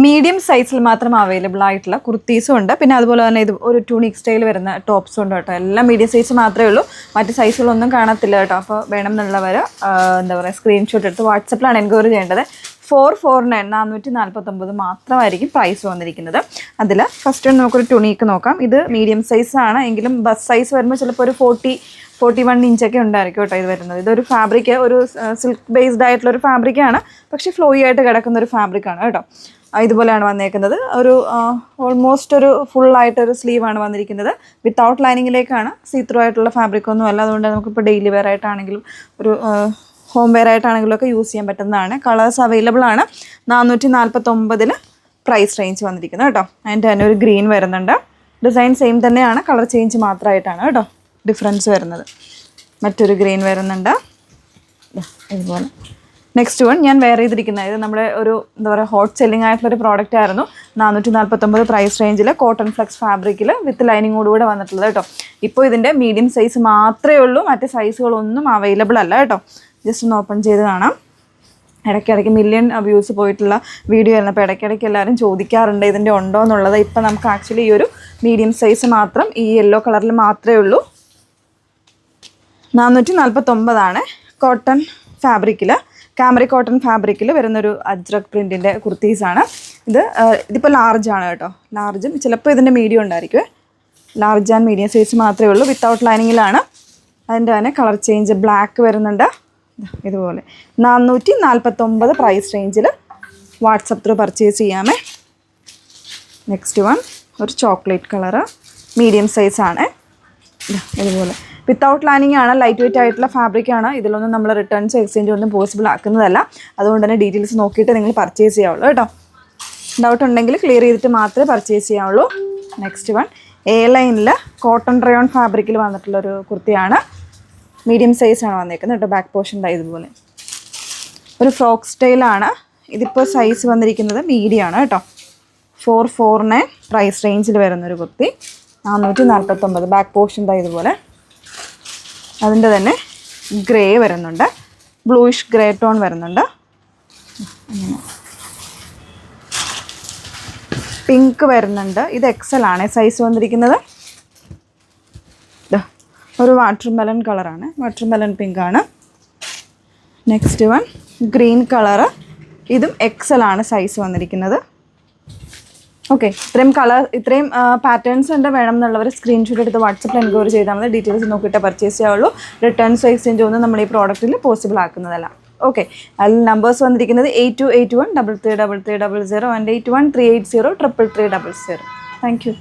Medium സൈസിൽ മാത്രം available ആയിട്ടുള്ള കുർത്തീസും ഉണ്ട്. പിന്നെ അതുപോലെ തന്നെ ഇത് ഒരു ട്യൂണിക് സ്റ്റൈൽ വരുന്ന ടോപ്സും ഉണ്ട് കേട്ടോ. എല്ലാം മീഡിയം സൈസ് മാത്രമേ ഉള്ളൂ, മറ്റ് സൈസുകളൊന്നും കാണത്തില്ല കേട്ടോ. അപ്പോൾ വേണം എന്നുള്ളവർ എന്താ പറയുക, സ്ക്രീൻഷോട്ട് എടുത്ത് വാട്സപ്പിലാണ് എൻക്വയറി ചെയ്യേണ്ടത്. 449 449 മാത്രമായിരിക്കും പ്രൈസ് വന്നിരിക്കുന്നത്. അതിൽ ഫസ്റ്റ് നമുക്കൊരു ട്യൂണിക്ക് നോക്കാം. ഇത് മീഡിയം സൈസാണ് എങ്കിലും ബസ് സൈസ് വരുമ്പോൾ ചിലപ്പോൾ ഒരു 41 ഇഞ്ചൊക്കെ ഉണ്ടായിരിക്കും കേട്ടോ ഇത് വരുന്നത്. ഇതൊരു ഫാബ്രിക്, ഒരു സിൽക്ക് ബേസ്ഡ് ആയിട്ടുള്ളൊരു ഫാബ്രിക്കാണ്, പക്ഷേ ഫ്ലോയി ആയിട്ട് കിടക്കുന്ന ഒരു ഫാബ്രിക്കാണ് കേട്ടോ. ഇതുപോലെയാണ് വന്നേക്കുന്നത്. ഒരു ഓൾമോസ്റ്റ് ഒരു ഫുള്ളായിട്ടൊരു സ്ലീവാണ് വന്നിരിക്കുന്നത്. വിത്തൗട്ട് ലൈനിങ്ങിലേക്കാണ്, സീത്രൂ ആയിട്ടുള്ള ഫാബ്രിക്കൊന്നും അല്ല. അതുകൊണ്ട് നമുക്കിപ്പോൾ ഡെയിലി വെയർ ആയിട്ടാണെങ്കിലും ഒരു ഹോം വെയർ ആയിട്ടാണെങ്കിലും ഒക്കെ യൂസ് ചെയ്യാൻ പറ്റുന്നതാണ്. കളേഴ്സ് അവൈലബിൾ ആണ്. 449 പ്രൈസ് റേഞ്ച് വന്നിരിക്കുന്നത് കേട്ടോ. അതിൻ്റെ തന്നെ ഒരു ഗ്രീൻ വരുന്നുണ്ട്. ഡിസൈൻ സെയിം തന്നെയാണ്, കളർ ചേഞ്ച് മാത്രമായിട്ടാണ് കേട്ടോ ഡിഫറൻസ് വരുന്നത്. മറ്റൊരു ഗ്രീൻ വരുന്നുണ്ട് ഇതുപോലെ. നെക്സ്റ്റ് വൺ ഞാൻ വെയർ ചെയ്തിരിക്കുന്നത്, ഇത് നമ്മുടെ ഒരു എന്താ പറയുക ഹോട്ട് സെല്ലിംഗ് ആയിട്ടുള്ളൊരു പ്രോഡക്റ്റ് ആയിരുന്നു. 449 പ്രൈസ് റേഞ്ചിൽ കോട്ടൺ ഫ്ലെക്സ് ഫാബ്രിക്കിൽ വിത്ത് ലൈനിങ്ങോടുകൂടെ വന്നിട്ടുള്ളത് കേട്ടോ. ഇപ്പോൾ ഇതിൻ്റെ മീഡിയം സൈസ് മാത്രമേ ഉള്ളൂ, മറ്റ് സൈസുകളൊന്നും അവൈലബിൾ അല്ല കേട്ടോ. ജസ്റ്റ് ഒന്ന് ഓപ്പൺ ചെയ്ത് കാണാം. ഇടയ്ക്കിടയ്ക്ക് മില്യൺ വ്യൂസ് പോയിട്ടുള്ള വീഡിയോ ആയിരുന്നു. അപ്പോൾ ഇടയ്ക്കിടയ്ക്ക് എല്ലാവരും ചോദിക്കാറുണ്ട് ഇതിൻ്റെ ഉണ്ടോ എന്നുള്ളത്. ഇപ്പം നമുക്ക് ആക്ച്വലി ഈ ഒരു മീഡിയം സൈസ് മാത്രം ഈ യെല്ലോ കളറിൽ മാത്രമേ ഉള്ളൂ. 449 കോട്ടൺ ഫാബ്രിക്കിൽ, കാമറി കോട്ടൺ ഫാബ്രിക്കിൽ വരുന്നൊരു അജ്രക് പ്രിൻറ്റിൻ്റെ കുർത്തീസാണ്. ഇതിപ്പോൾ ലാർജാണ് കേട്ടോ. ലാർജും ചിലപ്പോൾ ഇതിൻ്റെ മീഡിയം ഉണ്ടായിരിക്കുമേ. ലാർജ് ആൻഡ് മീഡിയം സൈസ് മാത്രമേ ഉള്ളൂ. വിത്തൗട്ട് ലൈനിങ്ങിലാണ്. അതിൻ്റെ തന്നെ കളർ ചേഞ്ച് ബ്ലാക്ക് വരുന്നുണ്ട് ഇതുപോലെ. 449 പ്രൈസ് റേഞ്ചിൽ വാട്സപ്പ് ത്രൂ പർച്ചേസ് ചെയ്യാമേ. നെക്സ്റ്റ് വൺ ഒരു ചോക്ലേറ്റ് കളറ്, മീഡിയം സൈസാണ് ഇതുപോലെ. വിത്തൗട്ട് ലൈനിങ് ആണ്, ലൈറ്റ് വെയിറ്റ് ആയിട്ടുള്ള ഫാബ്രിക്കാണ്. ഇതിലൊന്നും നമ്മൾ റിട്ടേൺസ് എക്സ്ചേഞ്ച് ഒന്നും പോസിബിൾ ആക്കുന്നതല്ല. അതുകൊണ്ട് തന്നെ ഡീറ്റെയിൽസ് നോക്കിയിട്ട് നിങ്ങൾ പർച്ചേസ് ചെയ്യാവുള്ളൂ കേട്ടോ. ഡൗട്ട് ഉണ്ടെങ്കിൽ ക്ലിയർ ചെയ്തിട്ട് മാത്രമേ പർച്ചേസ് ചെയ്യാവുള്ളൂ. നെക്സ്റ്റ് വൺ എ ലൈനിൽ കോട്ടൺ റയോൺ ഫാബ്രിക്കിൽ വന്നിട്ടുള്ളൊരു കുർത്തിയാണ്. മീഡിയം സൈസാണ് വന്നേക്കുന്നത് കേട്ടോ. ബാക്ക് പോർഷൻ ഇതുപോലെ ഒരു ഫ്രോക്ക് സ്റ്റൈലാണ്. ഇതിപ്പോൾ സൈസ് വന്നിരിക്കുന്നത് മീഡിയം ആണ് കേട്ടോ. 449 പ്രൈസ് റേഞ്ചിൽ വരുന്നൊരു കുർത്തി. 449 ബാക്ക് പോർഷൻ ഇതുപോലെ. അതിൻ്റെ തന്നെ ഗ്രേ വരുന്നുണ്ട്, ബ്ലൂയിഷ് ഗ്രേ ടോൺ വരുന്നുണ്ട്. അങ്ങനെ പിങ്ക് വരുന്നുണ്ട്. ഇത് എക്സൽ ആണ് സൈസ് വന്നിരിക്കുന്നത്. ഒരു വാട്ടർ മെലൺ കളറാണ്, വാട്ടർ മെലൺ പിങ്ക് ആണ്. Next one green colour. ഇതും എക്സൽ ആണ് സൈസ് വന്നിരിക്കുന്നത്. ഓക്കെ, ഇത്രയും പാറ്റേൺസ് ഉണ്ട്. വേണം എന്നുള്ളവർ സ്ക്രീൻഷോട്ട് എടുത്ത് വാട്സപ്പിൽ എൻക്വയറി ചെയ്താൽ മതി. ഡീറ്റെയിൽസ് നോക്കിയിട്ട് പർച്ചേസ് ചെയ്യാവുള്ളൂ. റിട്ടേൺസ് എക്സ്ചേഞ്ച് ഒന്നും നമ്മൾ ഈ പ്രോഡക്റ്റിൽ പോസിബിൾ ആക്കുന്നതല്ല. ഓക്കെ, അതിൽ നമ്പേഴ്സ് വന്നിരിക്കുന്നത് 8281 333300 and 8138033300. Thank you.